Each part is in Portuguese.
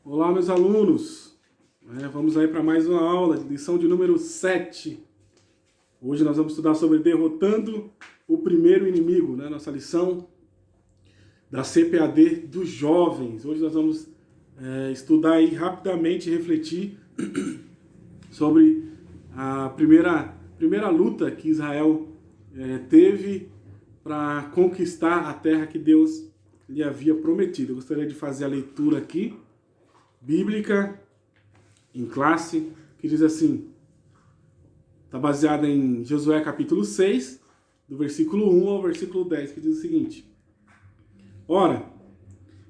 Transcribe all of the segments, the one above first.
Olá, meus alunos. Vamos aí para mais uma aula, lição de número 7. Hoje nós vamos estudar sobre derrotando o primeiro inimigo, nossa lição da CPAD dos jovens. Hoje nós vamos estudar aí rapidamente e refletir sobre a primeira luta que Israel teve para conquistar a terra que Deus lhe havia prometido. Eu gostaria de fazer a leitura aqui bíblica em classe, que diz assim, está baseada em Josué capítulo 6, do versículo 1 ao versículo 10, que diz o seguinte: Ora,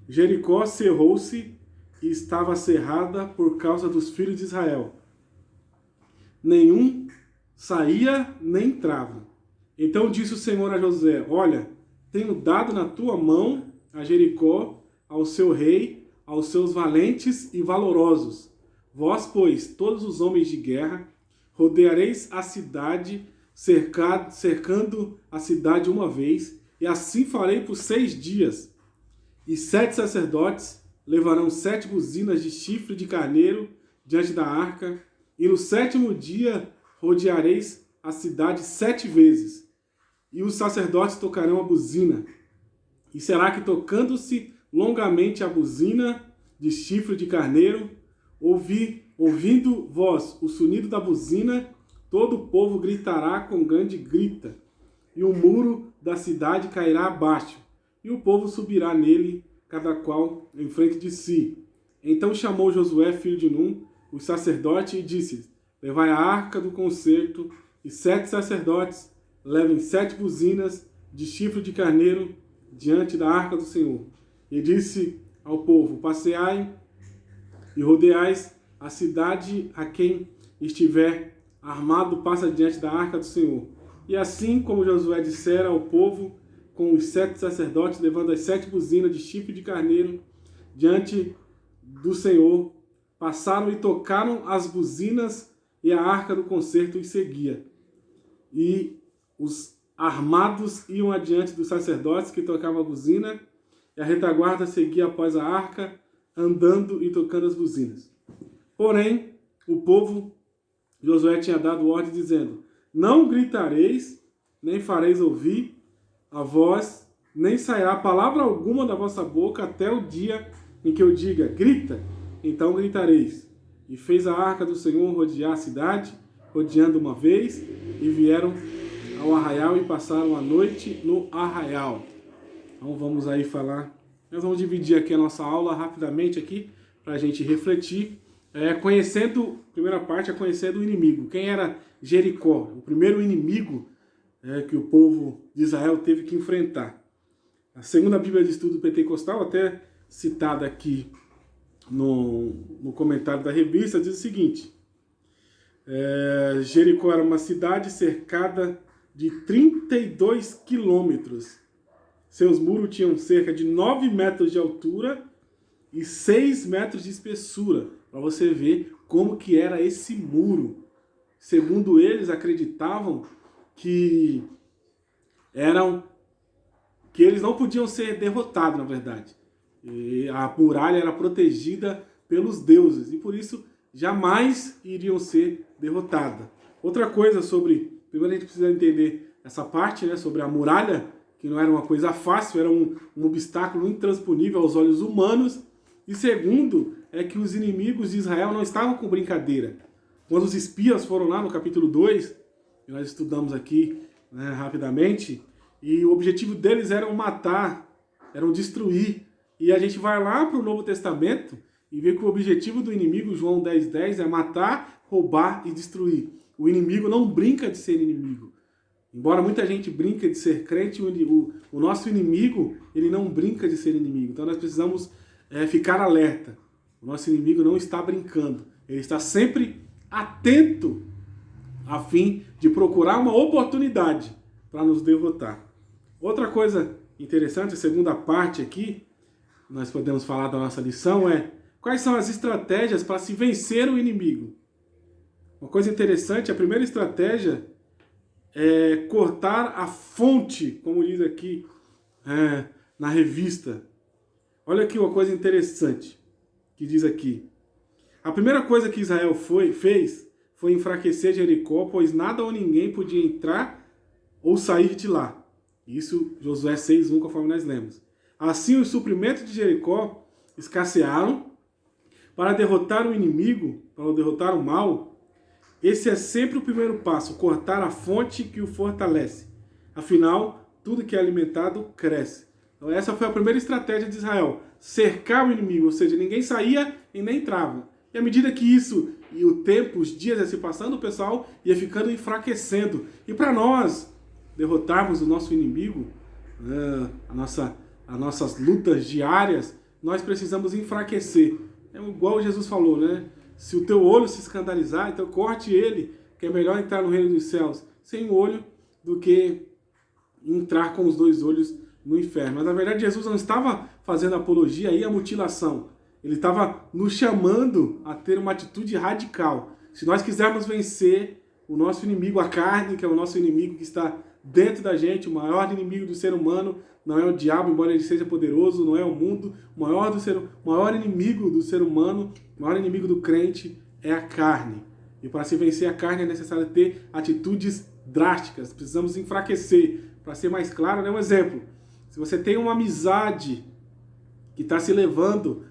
Jericó cerrou-se e estava cerrada por causa dos filhos de Israel. Nenhum saía nem entrava. Então disse o Senhor a Josué: Olha, tenho dado na tua mão a Jericó, ao seu rei, aos seus valentes e valorosos. Vós, pois, todos os homens de guerra, rodeareis a cidade, cercando a cidade uma vez, e assim farei por 6 dias. E 7 sacerdotes levarão 7 buzinas de chifre de carneiro diante da arca, e no 7º dia rodeareis a cidade 7 vezes. E os sacerdotes tocarão a buzina. E será que, tocando-se longamente a buzina de chifre de carneiro, ouvindo vós o sonido da buzina, todo o povo gritará com grande grita, e o muro da cidade cairá abaixo, e o povo subirá nele, cada qual em frente de si. Então chamou Josué, filho de Num, o sacerdote, e disse: Levai a arca do concerto, e 7 sacerdotes levem 7 buzinas de chifre de carneiro diante da arca do Senhor. E disse ao povo: Passeai e rodeais a cidade, a quem estiver armado passa diante da arca do Senhor. E assim como Josué dissera ao povo, com os 7 sacerdotes levando as 7 buzinas de chifre de carneiro diante do Senhor, passaram e tocaram as buzinas, e a arca do concerto os seguia. E os armados iam adiante dos sacerdotes que tocavam a buzina, e a retaguarda seguia após a arca, andando e tocando as buzinas. Porém, o povo, Josué tinha dado ordem dizendo: Não gritareis, nem fareis ouvir a voz, nem sairá palavra alguma da vossa boca até o dia em que eu diga: Grita, então gritareis. E fez a arca do Senhor rodear a cidade, rodeando uma vez, e vieram ao arraial e passaram a noite no arraial. Então vamos aí falar, nós vamos dividir aqui a nossa aula rapidamente aqui, para a gente refletir, primeira parte é conhecendo o inimigo. Quem era Jericó? O primeiro inimigo que o povo de Israel teve que enfrentar. A segunda Bíblia de Estudo Pentecostal, até citada aqui no comentário da revista, diz o seguinte: Jericó era uma cidade cercada de 32 quilômetros. Seus muros tinham cerca de 9 metros de altura e 6 metros de espessura, para você ver como que era esse muro. Segundo eles, acreditavam que eles não podiam ser derrotados, na verdade. E a muralha era protegida pelos deuses, e por isso jamais iriam ser derrotadas. Outra coisa primeiro a gente precisa entender essa parte, sobre a muralha, que não era uma coisa fácil, era um obstáculo intransponível aos olhos humanos. E segundo, é que os inimigos de Israel não estavam com brincadeira. Quando os espias foram lá no capítulo 2, que nós estudamos aqui rapidamente, e o objetivo deles era matar, era destruir. E a gente vai lá para o Novo Testamento e vê que o objetivo do inimigo, João 10:10, é matar, roubar e destruir. O inimigo não brinca de ser inimigo. Embora muita gente brinque de ser crente, o nosso inimigo, ele não brinca de ser inimigo. Então nós precisamos ficar alerta. O nosso inimigo não está brincando. Ele está sempre atento a fim de procurar uma oportunidade para nos derrotar. Outra coisa interessante, a segunda parte aqui, nós podemos falar da nossa lição, quais são as estratégias para se vencer o inimigo. Uma coisa interessante, a primeira estratégia é cortar a fonte, como diz aqui na revista. Olha aqui uma coisa interessante. que diz aqui. A primeira coisa que Israel fez foi enfraquecer Jericó, pois nada ou ninguém podia entrar ou sair de lá. Isso, Josué 6:1, conforme nós lemos. Assim, os suprimentos de Jericó escassearam. Para derrotar o inimigo, para derrotar o mal, esse é sempre o primeiro passo, cortar a fonte que o fortalece. Afinal, tudo que é alimentado cresce. Então essa foi a primeira estratégia de Israel, cercar o inimigo, ou seja, ninguém saía e nem entrava. E à medida que isso e o tempo, os dias ia se passando, o pessoal ia ficando enfraquecendo. E para nós derrotarmos o nosso inimigo, as nossas lutas diárias, nós precisamos enfraquecer. É igual Jesus falou, né? Se o teu olho se escandalizar, então corte ele, que é melhor entrar no reino dos céus sem olho do que entrar com os 2 olhos no inferno. Mas na verdade Jesus não estava fazendo apologia aí à mutilação. Ele estava nos chamando a ter uma atitude radical. Se nós quisermos vencer o nosso inimigo, a carne, que é o nosso inimigo que está dentro da gente, o maior inimigo do ser humano, não é o diabo, embora ele seja poderoso, não é o mundo, o maior inimigo do ser humano, o maior inimigo do crente é a carne. E para se vencer a carne é necessário ter atitudes drásticas, precisamos enfraquecer. Para ser mais claro, né, um exemplo, se você tem uma amizade que está levando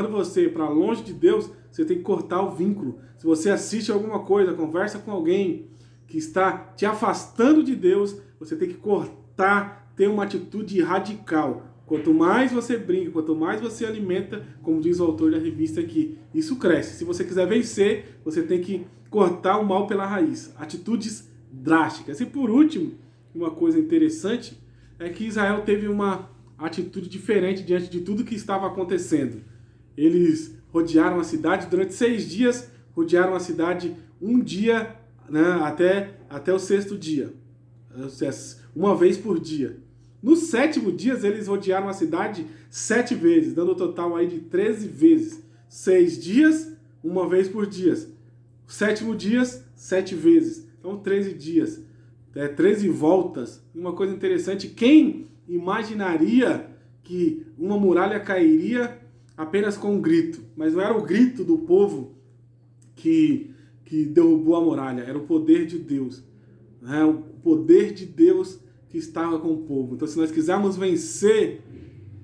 você para longe de Deus, você tem que cortar o vínculo. Se você assiste alguma coisa, conversa com alguém que está te afastando de Deus, você tem que cortar, ter uma atitude radical. Quanto mais você brinca, quanto mais você alimenta, como diz o autor da revista aqui, isso cresce. Se você quiser vencer, você tem que cortar o mal pela raiz. Atitudes drásticas. E por último, uma coisa interessante é que Israel teve uma atitude diferente diante de tudo que estava acontecendo. Eles rodearam a cidade durante 6 dias, rodearam a cidade um dia, né, até o 6º dia, uma vez por dia. No 7º dia, eles rodearam a cidade 7 vezes, dando um total aí de 13 vezes. 6 dias, uma vez por dia. 7º dia, 7 vezes. Então, 13 dias. 13 voltas. E uma coisa interessante, quem imaginaria que uma muralha cairia apenas com um grito? Mas não era o grito do povo que derrubou a muralha, era o poder de Deus. Né? O poder de Deus que estava com o povo. Então, se nós quisermos vencer,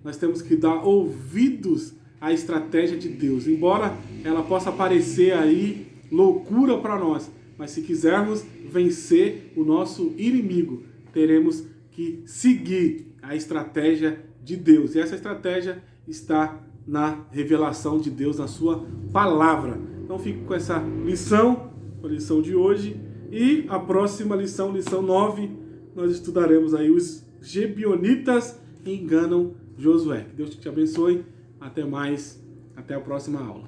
nós temos que dar ouvidos à estratégia de Deus. Embora ela possa parecer aí loucura para nós, mas se quisermos vencer o nosso inimigo, teremos que seguir a estratégia de Deus. E essa estratégia está na revelação de Deus, na sua palavra. Então fico com essa lição, a lição de hoje. E a próxima lição, lição 9, nós estudaremos aí os Gebionitas enganam Josué. Que Deus te abençoe. Até mais. Até a próxima aula.